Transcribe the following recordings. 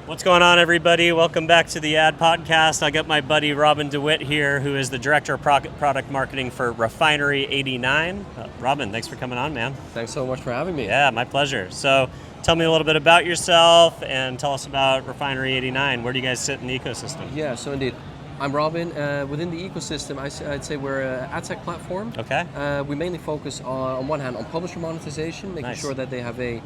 What's going on, everybody? Welcome back to the Ad Podcast. I got my buddy Robin DeWitt here, who is the Director of Product Marketing for Refinery89. Robin, thanks for coming on, man. Thanks so much for having me. Yeah, my pleasure. So tell me a little bit about yourself and tell us about Refinery89. Where do you guys sit in the ecosystem? Yeah, so indeed. I'm Robin. Within the ecosystem, I'd say we're an ad tech platform. Okay. We mainly focus on one hand on publisher monetization, making sure that they have a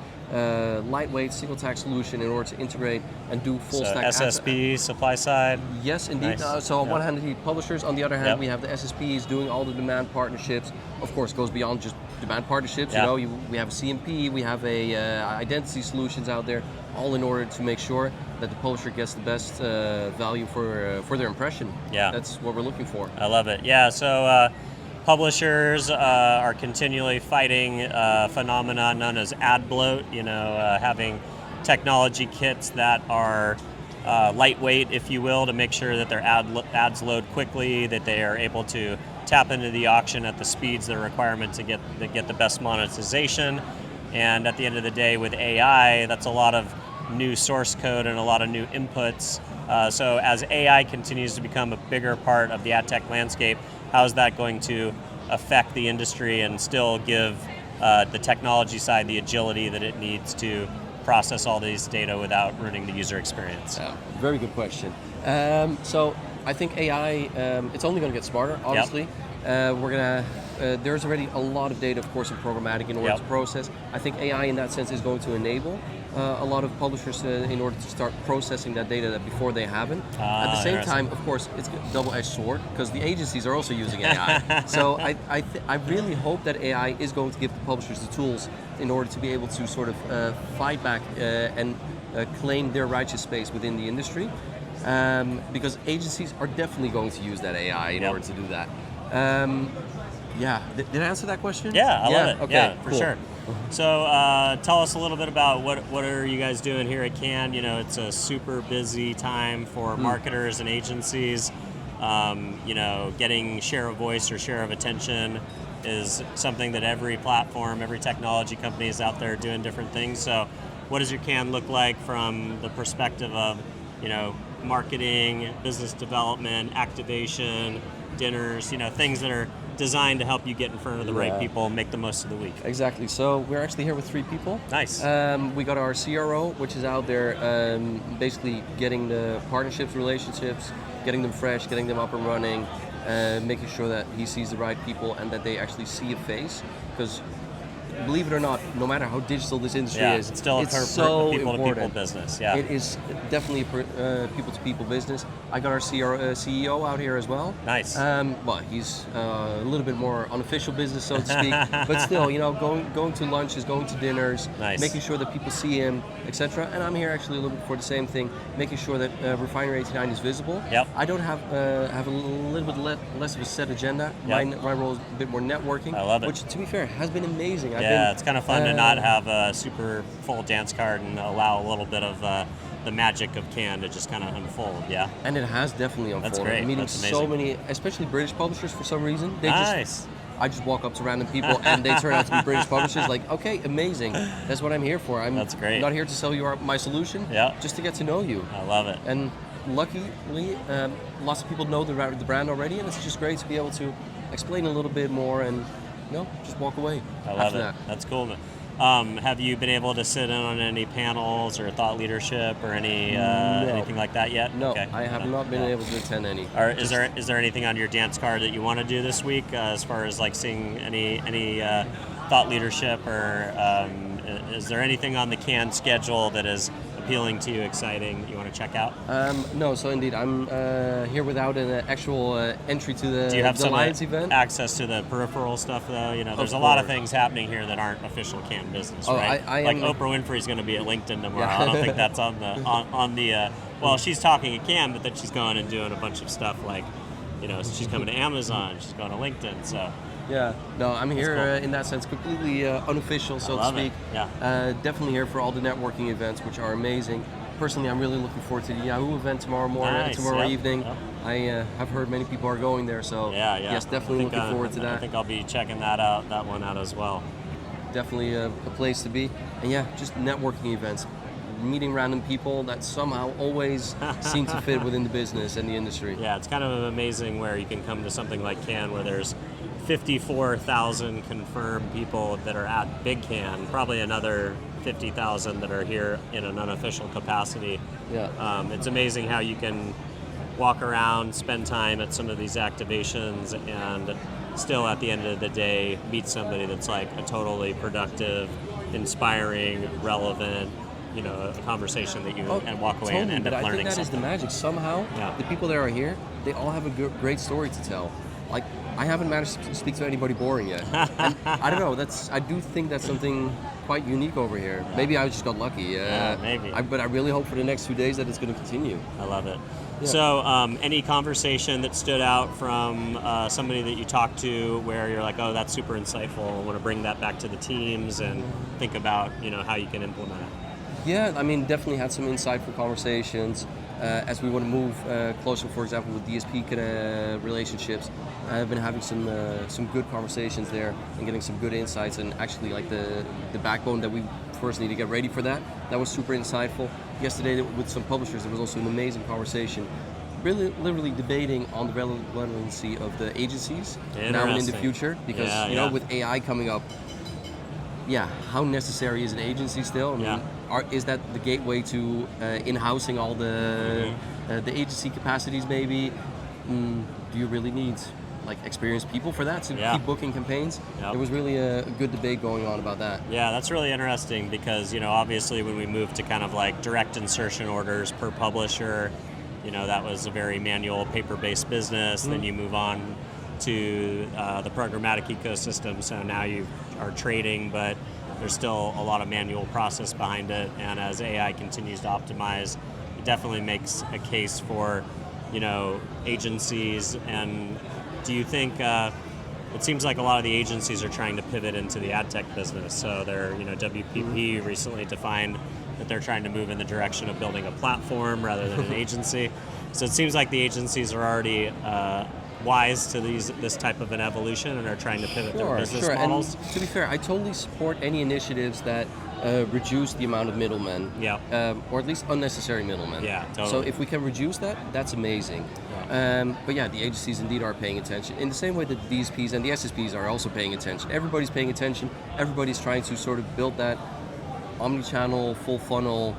lightweight single tag solution in order to integrate and do full stack SSP, supply side. Yes, indeed. Nice. So on one hand, the publishers. On the other hand, Yep. we have the SSPs doing all the demand partnerships. Of course, it goes beyond just demand partnerships. Yeah. We have a CMP, we have a identity solutions out there, all in order to make sure that the publisher gets the best value for their impression. Yeah. That's what we're looking for. I love it. Yeah, so publishers are continually fighting a phenomenon known as ad bloat, having technology kits that are lightweight, if you will, to make sure that their ads load quickly, that they are able to tap into the auction at the speeds that are requirement to get the best monetization. And at the end of the day, with AI, that's a lot of new source code and a lot of new inputs. So as AI continues to become a bigger part of the ad tech landscape, how is that going to affect the industry and still give the technology side the agility that it needs to process all these data without ruining the user experience? Very good question. So I think AI, it's only going to get smarter, obviously. Yep. There's already a lot of data, of course, in programmatic in order to process. I think AI in that sense is going to enable a lot of publishers in order to start processing that data that before they haven't. At the same time, of course, it's a double-edged sword because the agencies are also using AI. So I really hope that AI is going to give the publishers the tools in order to be able to sort of fight back and claim their righteous space within the industry. Because agencies are definitely going to use that AI in order to do that. Did I answer that question? Yeah, I love it. Okay, yeah, for cool. sure. So tell us a little bit about what are you guys doing here at Cannes? It's a super busy time for marketers and agencies. Getting share of voice or share of attention is something that every platform, every technology company is out there doing different things. So what does your Cannes look like from the perspective of, marketing, business development, activation, dinners, things that are designed to help you get in front of the right people and make the most of the week? Exactly. So we're actually here with 3 people. Nice. We got our CRO, which is out there basically getting the partnerships, relationships, getting them fresh, getting them up and running, making sure that he sees the right people and that they actually see a face. Because believe it or not, no matter how digital this industry is, it's still so people-to-people business. Yeah, it is definitely a people-to-people business. I got our CEO out here as well. Nice. He's a little bit more unofficial business, so to speak, but still, going to lunches, going to dinners, making sure that people see him, etc. And I'm here actually a little bit for the same thing, making sure that Refinery89 is visible. Yep. I don't have a little bit less of a set agenda. Yep. My role is a bit more networking. I love it. Which, to be fair, has been amazing. It's kind of fun to not have a super full dance card and allow a little bit of the magic of Cannes to just kind of unfold, And it has definitely unfolded. That's great. I'm meeting That's so many, especially British publishers for some reason. I just walk up to random people and they turn out to be British publishers. Like, okay, amazing. That's what I'm here for. That's great. Not here to sell you my solution. Just to get to know you. I love it. And luckily, lots of people know the brand already, and it's just great to be able to explain a little bit more and just walk away. I love it. That's cool. Have you been able to sit in on any panels or thought leadership or anything like that yet? No, okay. I have not been able to attend any. Is there anything on your dance card that you want to do this week as far as like seeing any thought leadership, or is there anything on the Cannes schedule that is appealing to you, exciting, that you want to check out? No, so indeed, I'm here without an actual entry to the Do you have some Alliance event. Access to the peripheral stuff, though? There's a lot of things happening here that aren't official Cannes business, right? I Oprah Winfrey's going to be at LinkedIn tomorrow. I don't think that's on the well, she's talking at Cannes, but then she's going and doing a bunch of stuff like, she's coming to Amazon, she's going to LinkedIn, so. Yeah, no, I'm here cool. in that sense, completely unofficial, so to speak. Definitely here for all the networking events, which are amazing. Personally, I'm really looking forward to the Yahoo event tomorrow morning, tomorrow evening. Yep. I have heard many people are going there, so yes, definitely looking forward to that. I think I'll be checking that one out as well. Definitely a place to be, and just networking events. meeting random people that somehow always seem to fit within the business and the industry. Yeah, it's kind of amazing where you can come to something like Cannes where there's 54,000 confirmed people that are at Big Can, probably another 50,000 that are here in an unofficial capacity. Yeah. It's amazing how you can walk around, spend time at some of these activations, and still at the end of the day meet somebody that's like a totally productive, inspiring, relevant, a conversation that you and walk away and end up learning something. I think that is the magic. Somehow, the people that are here, they all have a great story to tell. Like, I haven't managed to speak to anybody boring yet. And I don't know. I do think that's something quite unique over here. Maybe I just got lucky. Maybe. But I really hope for the next 2 days that it's going to continue. I love it. Yeah. So, any conversation that stood out from somebody that you talked to where you're like, oh, that's super insightful. I want to bring that back to the teams and think about, how you can implement it. Yeah, I mean, definitely had some insightful conversations. As we want to move closer, for example, with DSP relationships, I've been having some good conversations there and getting some good insights, and actually like the backbone that we first need to get ready for that was super insightful. Yesterday with some publishers, there was also an amazing conversation, really literally debating on the relevancy of the agencies now and in the future, because with AI coming up, how necessary is an agency still? I mean, is that the gateway to in-housing all the agency capacities maybe? Do you really need experienced people for that to keep booking campaigns? There was really a good debate going on about that. Yeah, that's really interesting because, obviously when we moved to kind of like direct insertion orders per publisher, that was a very manual paper-based business. Then you move on to the programmatic ecosystem. So now you are trading, but there's still a lot of manual process behind it. And as AI continues to optimize, it definitely makes a case for, agencies. And do you think it seems like a lot of the agencies are trying to pivot into the ad tech business? So they're, WPP recently defined that they're trying to move in the direction of building a platform rather than an agency. So it seems like the agencies are already wise to this type of an evolution and are trying to pivot their business models. And to be fair, I totally support any initiatives that reduce the amount of middlemen, or at least unnecessary middlemen. Yeah, totally. So if we can reduce that, that's amazing. But the agencies indeed are paying attention in the same way that the DSPs and the SSPs are also paying attention. Everybody's paying attention. Everybody's trying to sort of build that omni-channel, full funnel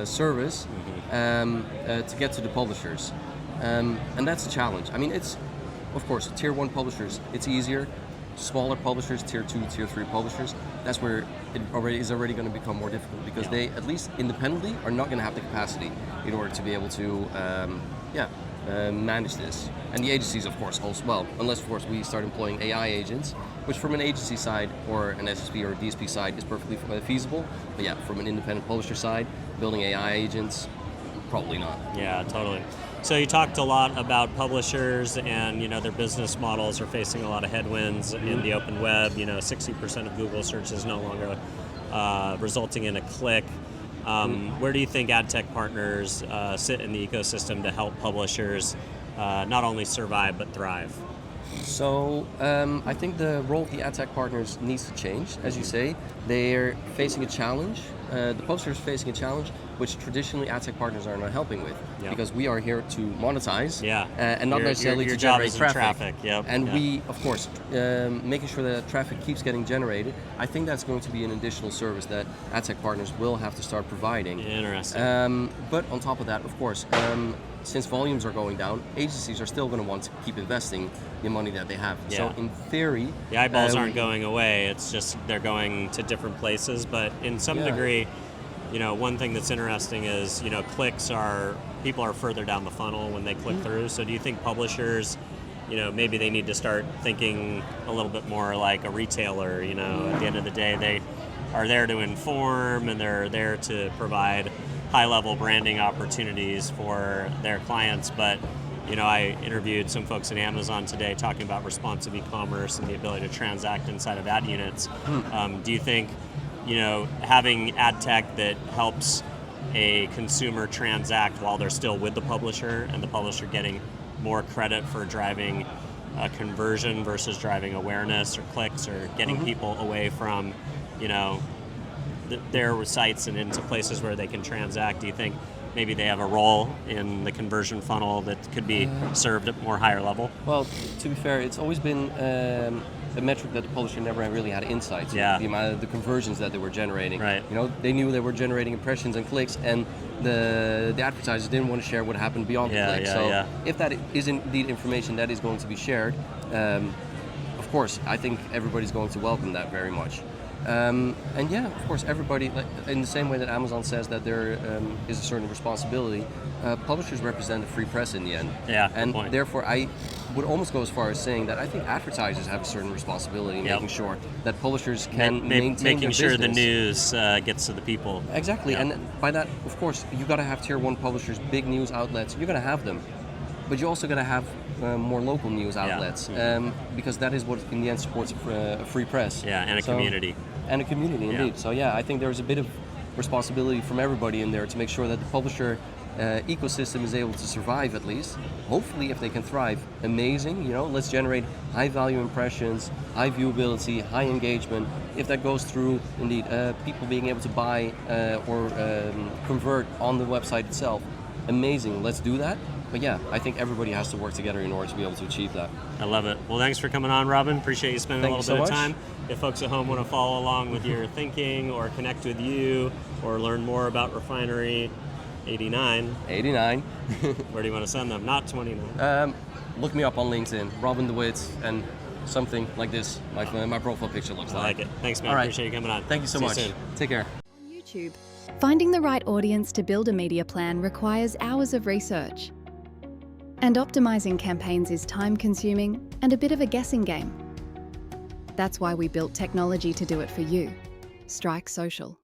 service to get to the publishers. And that's a challenge. I mean, it's, of course, tier 1 publishers, it's easier. Smaller publishers, tier 2, tier 3 publishers, that's where it is already going to become more difficult because they, at least independently, are not going to have the capacity in order to be able to manage this. And the agencies, of course, also, well, unless, of course, we start employing AI agents, which from an agency side or an SSP or a DSP side is perfectly feasible. But from an independent publisher side, building AI agents, probably not. Yeah, totally. So you talked a lot about publishers and, their business models are facing a lot of headwinds in the open web. 60% of Google search is no longer resulting in a click. Where do you think ad tech partners sit in the ecosystem to help publishers not only survive but thrive? So I think the role of the ad tech partners needs to change. As you say, they're facing a challenge. The publishers are facing a challenge which traditionally ad tech partners are not helping with, because we are here to monetize and not necessarily to generate traffic. And we, of course, making sure that traffic keeps getting generated, I think that's going to be an additional service that ad tech partners will have to start providing. Interesting. But on top of that, of course, since volumes are going down, agencies are still going to want to keep investing the money that they have. So in theory, the eyeballs aren't going away. It's just they're going to different places. But in some degree, one thing that's interesting is people are further down the funnel when they click through. So do you think publishers, maybe they need to start thinking a little bit more like a retailer? At the end of the day, they are there to inform and they're there to provide high-level branding opportunities for their clients, but I interviewed some folks at Amazon today talking about responsive e-commerce and the ability to transact inside of ad units. Do you think, having ad tech that helps a consumer transact while they're still with the publisher and the publisher getting more credit for driving conversion versus driving awareness or clicks or getting people away from, their sites and into places where they can transact? Do you think maybe they have a role in the conversion funnel that could be served at more higher level? Well, to be fair, it's always been a metric that the publisher never really had insights. Yeah. The amount of the conversions that they were generating. Right. You know, they knew they were generating impressions and clicks, and the advertisers didn't want to share what happened beyond the click. So if that is indeed information that is going to be shared, of course, I think everybody's going to welcome that very much. And yeah, of course, everybody, in the same way that Amazon says that there is a certain responsibility, publishers represent the free press in the end. Yeah, and good point. therefore I would almost go as far as saying that I think advertisers have a certain responsibility in making sure that publishers can maintain making their sure business. the news gets to the people. Exactly, and by that, of course, you got to have tier 1 publishers, big news outlets. You're going to have them, but you also got to have more local news outlets, because that is what in the end supports a free press. Yeah, and a community. And a community, indeed. So yeah, I think there's a bit of responsibility from everybody in there to make sure that the publisher ecosystem is able to survive, at least. Hopefully, if they can thrive, amazing. You know, let's generate high value impressions, high viewability, high engagement. If that goes through, indeed, people being able to buy or convert on the website itself, amazing. Let's do that. But yeah, I think everybody has to work together in order to be able to achieve that. I love it. Well, thanks for coming on, Robin. Appreciate you spending a little bit of time. If folks at home want to follow along with your thinking or connect with you or learn more about Refinery89, 89. where do you want to send them? Not 29. Look me up on LinkedIn, Robin DeWitt, and something like this, like my profile picture looks like. I like it. Thanks, man. All right. Appreciate you coming on. Thank you so much. See you soon. Take care. On YouTube. Finding the right audience to build a media plan requires hours of research. And optimizing campaigns is time-consuming and a bit of a guessing game. That's why we built technology to do it for you. Strike Social.